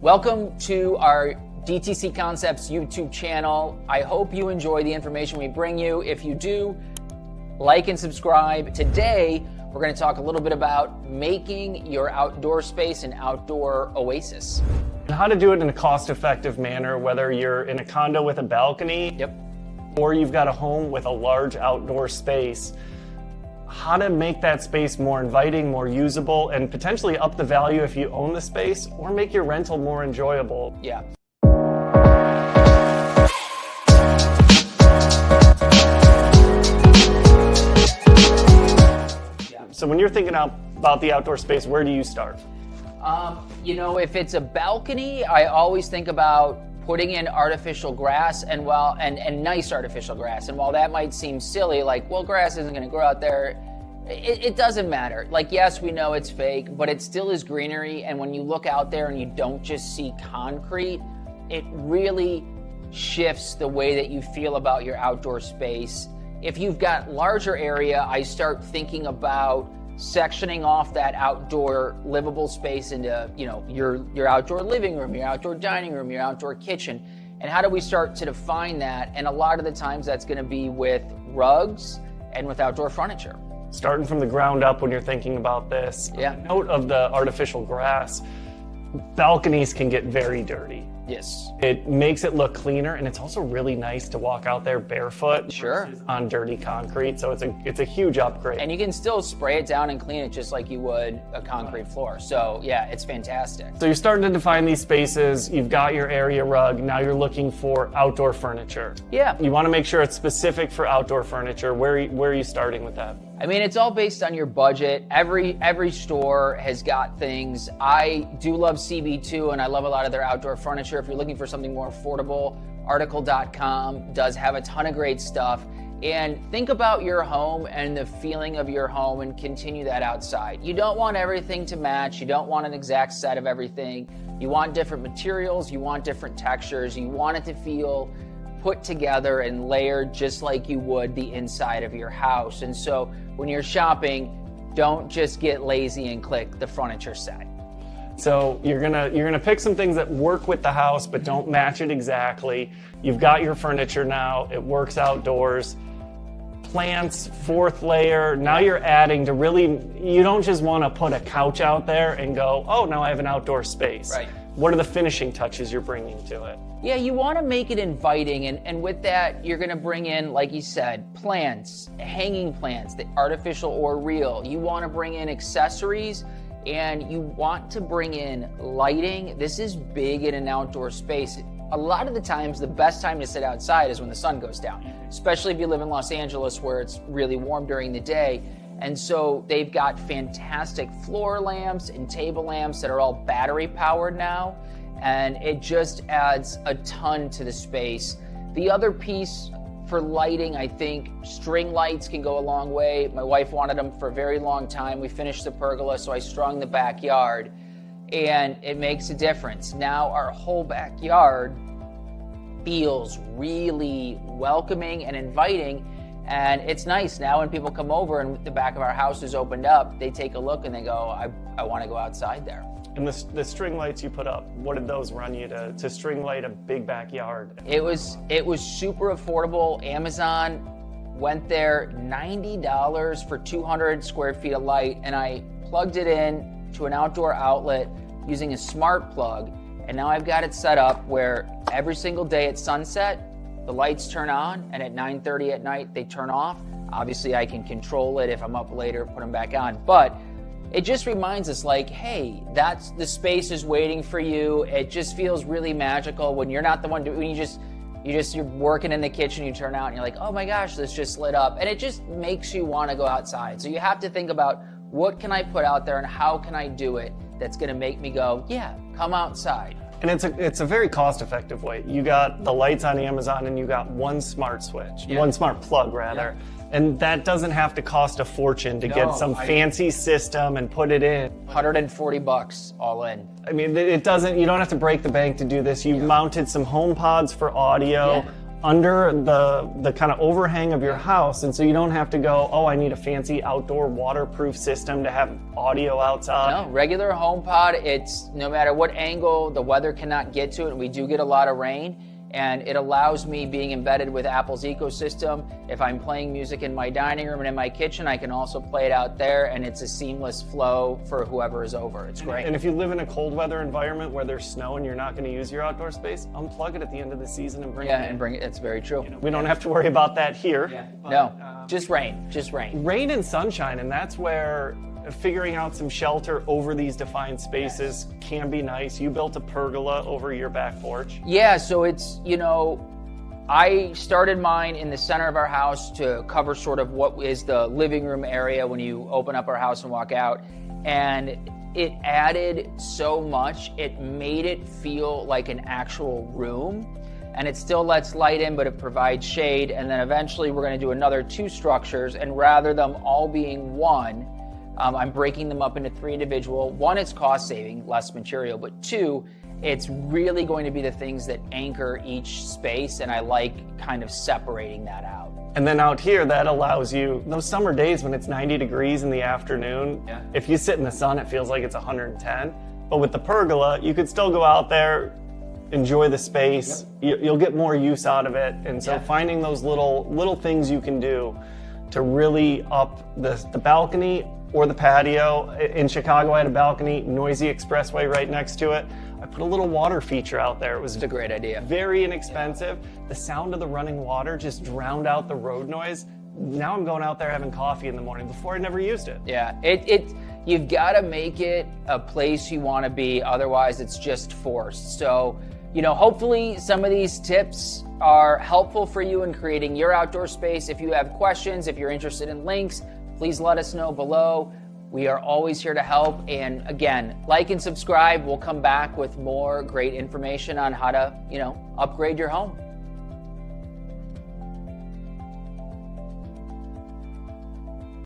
Welcome to our DTC Concepts YouTube channel. I hope you enjoy the information we bring you. If you do, like and subscribe. Today, we're going to talk a little bit about making your outdoor space an outdoor oasis. And how to do it in a cost-effective manner, whether you're in a condo with a balcony, or you've got a home with a large outdoor space. How to make that space more inviting, more usable, and potentially up the value if you own the space, or make your rental more enjoyable. Yeah. So when you're thinking about the outdoor space, where do you start? If it's a balcony, I always think about putting in artificial grass and nice artificial grass. And while that might seem silly, like, well, grass isn't going to grow out there, it doesn't matter. Like, yes, we know it's fake, but it still is greenery. And when you look out there and you don't just see concrete, it really shifts the way that you feel about your outdoor space. If you've got larger area, I start thinking about sectioning off that outdoor livable space into, your outdoor living room, your outdoor dining room, your outdoor kitchen. And how do we start to define that? And a lot of the times that's going to be with rugs and with outdoor furniture. Starting from the ground up when you're thinking about this. Yeah. Note of the artificial grass, balconies can get very dirty. Yes. It makes it look cleaner, and it's also really nice to walk out there barefoot on dirty concrete, so it's a huge upgrade. And you can still spray it down and clean it just like you would a concrete floor. So yeah, it's fantastic. So you're starting to define these spaces, you've got your area rug, now you're looking for outdoor furniture. Yeah. You want to make sure it's specific for outdoor furniture. Where are you starting with that? I mean, it's all based on your budget. Every store has got things. I do love CB2, and I love a lot of their outdoor furniture. If you're looking for something more affordable, article.com does have a ton of great stuff. And think about your home and the feeling of your home and continue that outside. You don't want everything to match. You don't want an exact set of everything. You want different materials. You want different textures. You want it to feel put together and layered just like you would the inside of your house. And so when you're shopping, don't just get lazy and click the furniture set. So you're gonna pick some things that work with the house but don't match it exactly. You've got your furniture now, it works outdoors. Plants, fourth layer, now you're adding to really, you don't just want to put a couch out there and go, oh, now I have an outdoor space. Right. What are the finishing touches you're bringing to it? Yeah, you want to make it inviting, and with that, you're going to bring in, like you said, plants, hanging plants, the artificial or real. You want to bring in accessories, and you want to bring in lighting. This is big in an outdoor space. A lot of the times, the best time to sit outside is when the sun goes down, especially if you live in Los Angeles where it's really warm during the day. And so they've got fantastic floor lamps and table lamps that are all battery powered now. And it just adds a ton to the space. The other piece for lighting, I think string lights can go a long way. My wife wanted them for a very long time. We finished the pergola, so I strung the backyard, and it makes a difference. Now our whole backyard feels really welcoming and inviting. And it's nice now when people come over and the back of our house is opened up, they take a look and they go, I want to go outside there. And the string lights you put up, what did those run you to string light a big backyard? It was super affordable. Amazon went there, $90 for 200 square feet of light, and I plugged it in to an outdoor outlet using a smart plug. And now I've got it set up where every single day at sunset, the lights turn on, and at 9:30 at night, they turn off. Obviously, I can control it if I'm up later, put them back on. But it just reminds us, like, hey, that's the space is waiting for you. It just feels really magical when you're not the one doing. You're working in the kitchen, you turn out, and you're like, oh my gosh, this just lit up, and it just makes you want to go outside. So you have to think about what can I put out there and how can I do it that's going to make me go, yeah, come outside. And it's a very cost-effective way. You got the lights on Amazon, and you got one smart switch, one smart plug rather. Yeah. And that doesn't have to cost a fortune to get some fancy system and put it in. $140 all in. I mean, it doesn't. You don't have to break the bank to do this. You mounted some home pods for audio. under the kind of overhang of your house, and so you don't have to go, oh, I need a fancy outdoor waterproof system to have audio outside. No, regular home pod, it's no matter what angle, the weather cannot get to it. We do get a lot of rain, and it allows me, being embedded with Apple's ecosystem, if I'm playing music in my dining room and in my kitchen, I can also play it out there, and it's a seamless flow for whoever is over. It's great. And if you live in a cold weather environment where there's snow and you're not going to use your outdoor space, unplug it at the end of the season and bring it in. Yeah, and bring it. It's very true. We don't have to worry about that here. No, just rain, just rain. Rain and sunshine, and that's where figuring out some shelter over these defined spaces can be nice. You built a pergola over your back porch. Yeah, so it's, I started mine in the center of our house to cover sort of what is the living room area when you open up our house and walk out. And it added so much. It made it feel like an actual room. And it still lets light in, but it provides shade. And then eventually we're going to do another 2 structures. And rather them all being one, I'm breaking them up into 3 individual. 1, it's cost saving, less material, but 2, it's really going to be the things that anchor each space, and I like kind of separating that out. And then out here, that allows you, those summer days when it's 90 degrees in the afternoon, if you sit in the sun, it feels like it's 110. But with the pergola, you could still go out there, enjoy the space, you'll get more use out of it. And so finding those little things you can do to really up the balcony or the patio. In Chicago, I had a balcony, noisy expressway right next to it. I put a little water feature out there. It was a great idea. Very inexpensive. The sound of the running water just drowned out the road noise. Now I'm going out there having coffee in the morning. Before I never used it. Yeah, you've got to make it a place you want to be. Otherwise, it's just forced. So, hopefully some of these tips are helpful for you in creating your outdoor space. If you have questions, if you're interested in links, please let us know below. We are always here to help. And again, like and subscribe. We'll come back with more great information on how to, upgrade your home.